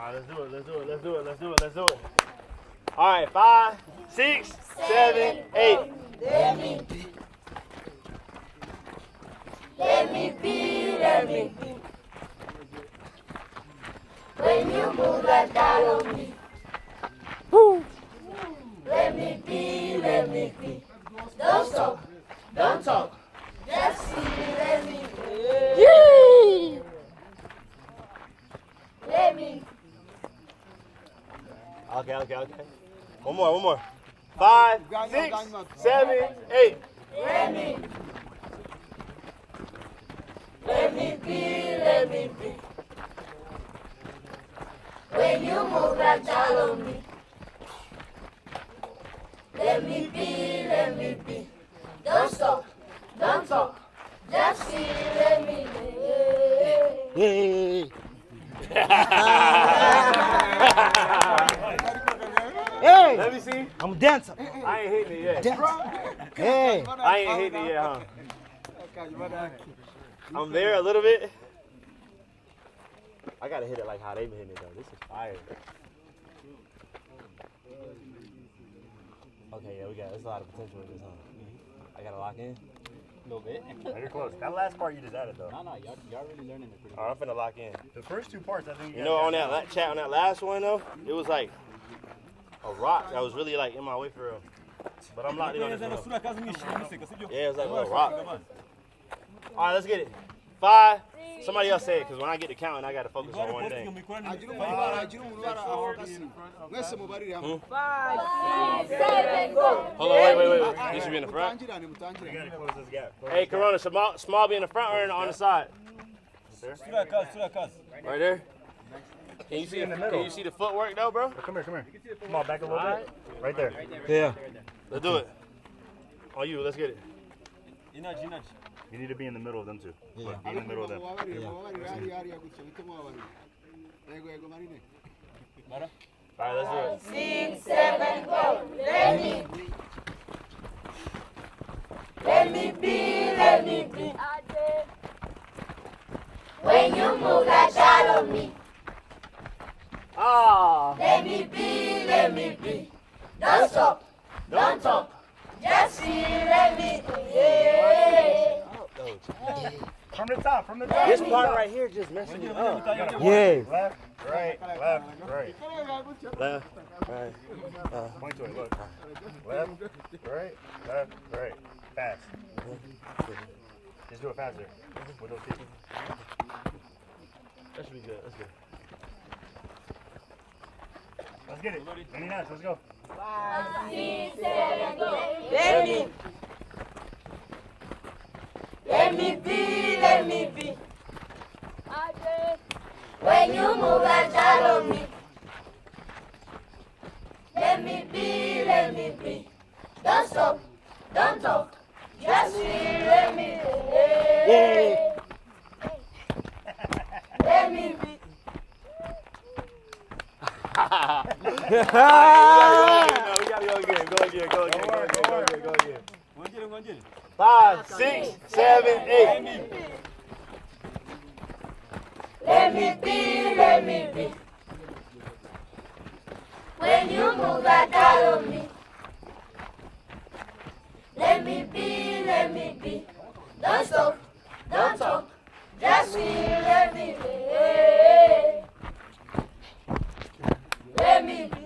right, let's do it. All right, 5, 6, 7, 8. Let me be. Let me be. When you move like that on me. Woo. Let me be. Don't stop, don't talk. Just see me, let me be. Yay! Let me. Okay. One more. 5, 6, 7, 8. Let me. Let me be. When you move like that on me. Let me be. Don't stop, don't talk. Just see, let me be. Hey. Hey, Let me see. I'm a dancer. I ain't hitting it yet. Hey, I ain't hitting it yet, huh? I'm there a little bit. I gotta hit it like how they been hitting it though. This is fire. Okay, yeah, there's a lot of potential with this, huh? I gotta lock in. A little bit. Oh, you're close. That last part you just added though. No, y'all really learning it pretty All right, I'm finna lock in. The first 2 parts, I think. you know, on that last one though, it was like a rock that was really like in my way for real. But I'm locked in on this one. Yeah, it was like a little rock. All right, let's get it. 5. Somebody else say it, because when I get to counting, I got to focus on one thing. 5, 6, 7, go. Hold on, wait. You should be in the front. We gotta close this gap. Hey, Corona, small be in the front or on the side? Right there. Can you see the footwork though, bro? Come here. Come on, back a little bit. Right there. Yeah. Let's do it. On you, let's get it. You need to be in the middle of them two. Yeah. Be in the middle of them. Let me. All right, let's do it. 6, 7, go. Let me be. When you move like that on me. Let me be. Don't stop, don't talk. Just see, let me be. From the top. This part right here just messing me up. Yeah. Left, right. Left, right. Point to it, look. Left, right. Fast. Just do it faster. With those feet. That should be good. That's good. Let's get it. Any nuts, let's go. 5, 6, 7, go. Let me be. When you move like that on me. Let me be. Don't stop, don't talk. Just see, let me be. Let me be. We gotta go again. Go again. 5, 6, 7, 8. Let me be. When you move like that on me. Let me be. Don't stop, don't talk. Just see, let me be. Let me be.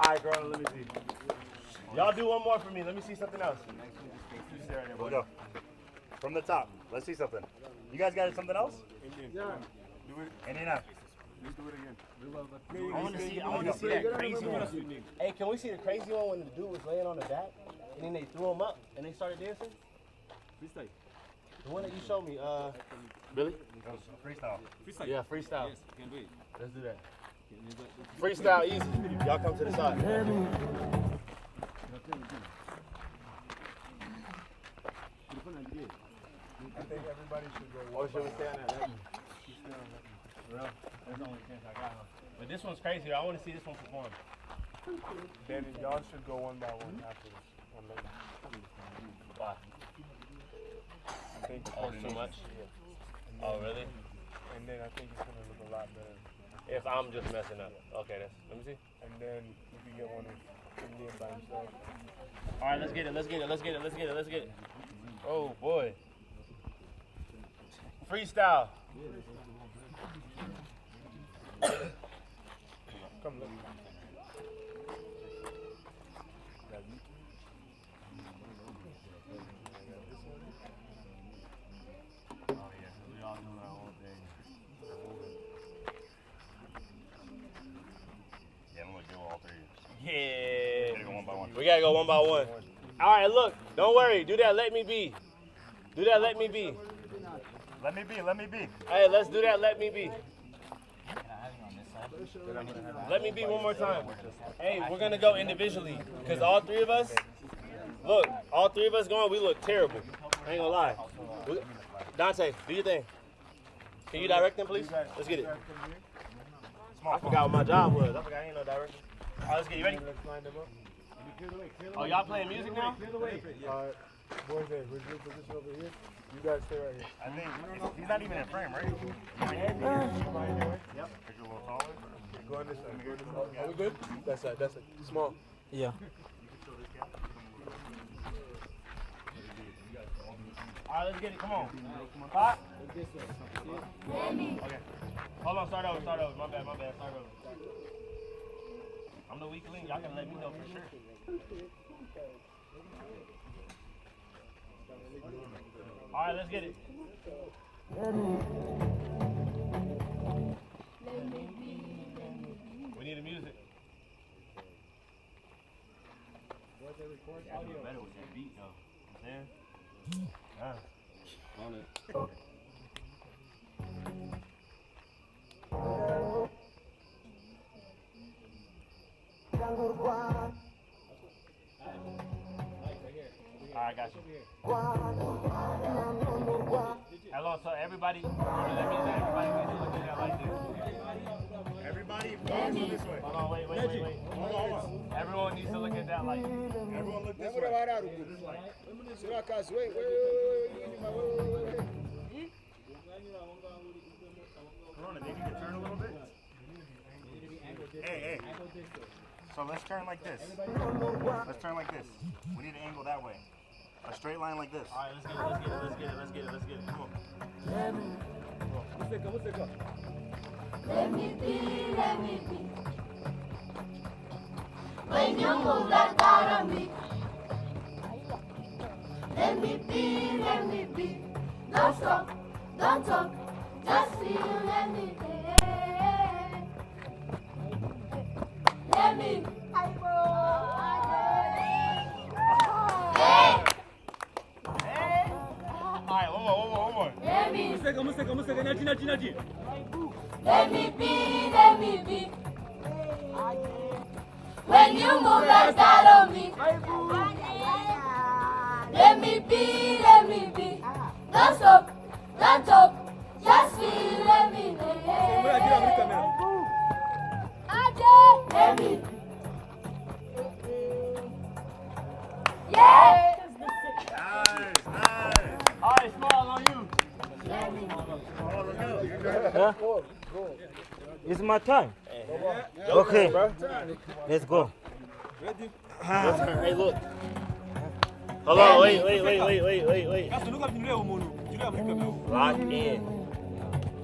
Alright, girl, let me see. Y'all do one more for me. Let me see something else. Let's go. From the top. Let's see something. You guys got something else? Yeah. Do it. Any nuts. Let's do it again. I want to see that crazy one. Hey, can we see the crazy one when the dude was laying on the back and then they threw him up and they started dancing? Freestyle. The one that you showed me, Billy? Freestyle. Yeah, freestyle. Yes, you can do it. Let's do that. Freestyle easy. Y'all come to the side. I think everybody should go. Or should we stay on that level? Well, that's the only chance I got. But this one's crazy. I want to see this one perform. Danny, y'all should go one by one after this. One minute. Bye. I think the Oh, too much? Yeah. Oh, really? And then I think it's gonna look a lot better. If I'm just messing up. Okay, let me see. And then you can get one of Indian by himself. All right, let's get it. Oh, boy. Freestyle. Come look. Yeah. Gotta go one by one. We gotta go one by one. All right, look. Don't worry. Do that. Let me be. Do that. Let me be. Let me be. Let me be. Hey, let's do that. Let me be. Let me be one more time. Hey, we're gonna go individually because all three of us. Look, all three of us going. We look terrible. I ain't gonna lie. Dante, do your thing. Can you direct them, please? Let's get it. I forgot what my job was. I forgot I ain't no director. All right, let's get it. You ready? Let's line them up. Oh, y'all playing music now? Boys, hey, we're good position over here. You guys stay right here. I think he's not even in frame, right? Yep. Take a little taller. Go on this side. Go on this side. Are we good? That's it. That's it. Small. Yeah. All right, let's get it. Come on. Hot. Okay. Hold on. Start over. My bad. Start over. I'm the weak link. Y'all gotta let me know for sure. All right, let's get it. We need the music. Yeah, better with that beat though. You know what I'm saying? On it. Alright, got you. Hello, so everybody, that means that everybody needs to look at that like this. Everybody, focus this way. Hold on, wait. Hold on. Everyone needs to look at that like this. Everyone look this way. Corona, maybe you can turn a little bit. Hey. So let's turn like this. Let's turn like this. We need to angle that way. A straight line like this. Alright, let's get it. Come on. Let me be. When you move like out of me. Let me be. Don't stop, don't talk, just feel. Let me be. Let me. Hey. Alright, one more. Let me. Let me be. When you move like that on me. Let me be. Don't stop, don't talk, just feel. Let me be. Let me. Yeah. Nice. Alright, Small, on you. Huh? It's my time. Okay, let's go. Hey, look. Hold on, wait. Lock in.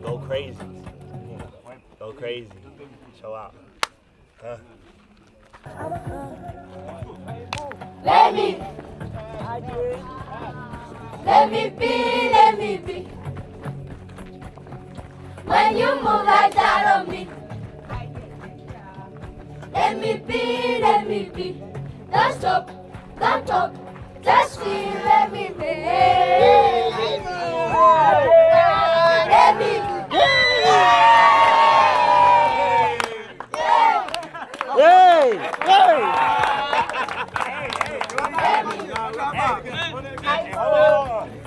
Go crazy. Chill out. Huh? Let me be. When you move like that on me. Let me be. Don't stop, don't talk, just feel. Let me be. Let me be. Hey!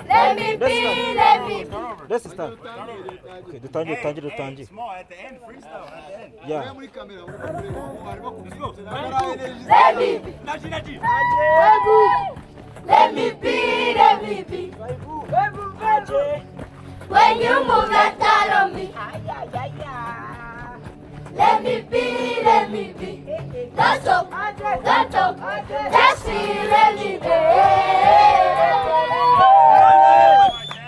Let me be. Let's start. Okay, do tanji. Small at the end, freestyle at the end. Yeah. Let me be. let me be. When you move like that on me. Let me be, let me be. Don't stop, don't stop. Just see, let me be.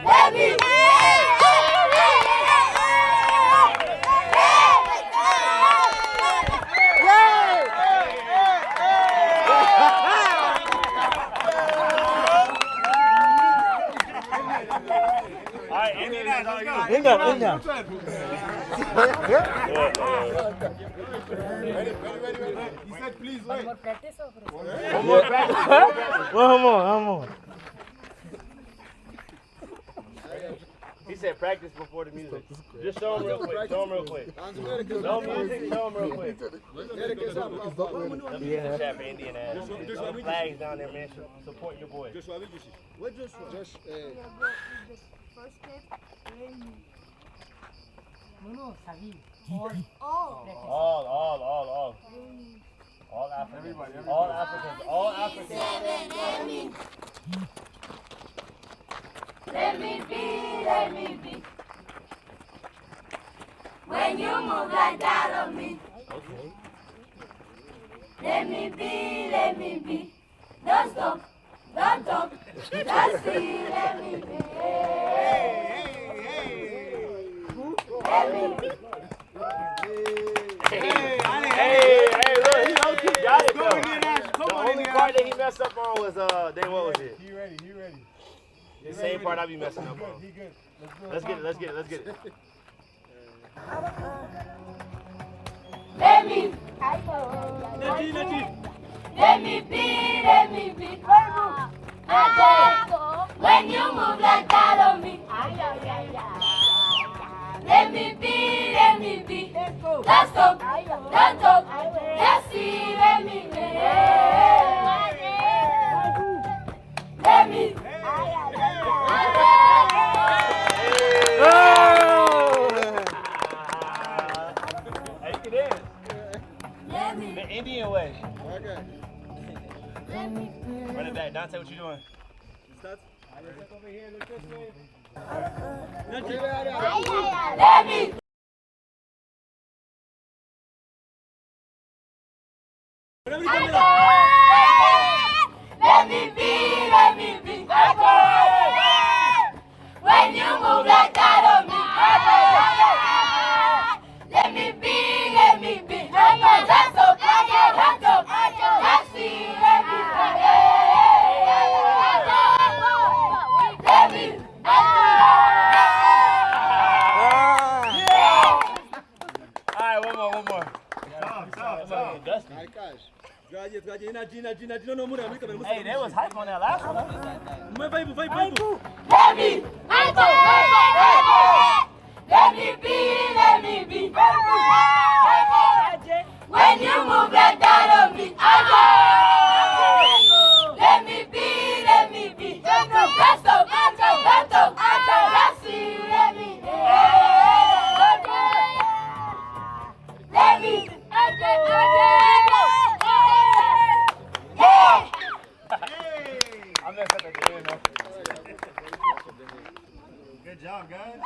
Let me be. In there. Ready? He said, please wait. One more practice. One more. He said practice before the music. Just show him real quick. No music, show him real quick. Yeah. Chap Indian ass. No flags down there, man. Support your boy. What Joshua? First step, All Africans. All Africans. Let me be. When you move like that on me. Okay. Let me be. Don't stop, don't talk. Just see, let me be. Let me be. Hey, look, he low-key got it, though. The only part that he messed up on was, then what was it? He ready. The same part I be messing up on. He good. Let's get it. Let me. Let me be. When you move like that on me. Let me be. Don't stop, don't talk. Just see, let me be. Let me. Hey, you can dance. Let me. The Indian way. Okay. Run it back. Dante, what you doing? Over here, look this way. Let me. Let me be. When you move like that on me. Let me be. That's up. Let's see, let me be. Let me. Alright, one more. Stop. Dusty. Hey, that was hype on that last one. Let me be. When you move like that on me. Let me be. Let's go. Let's see, let me be. Let me. I messed up at the end, though. Good job, guys.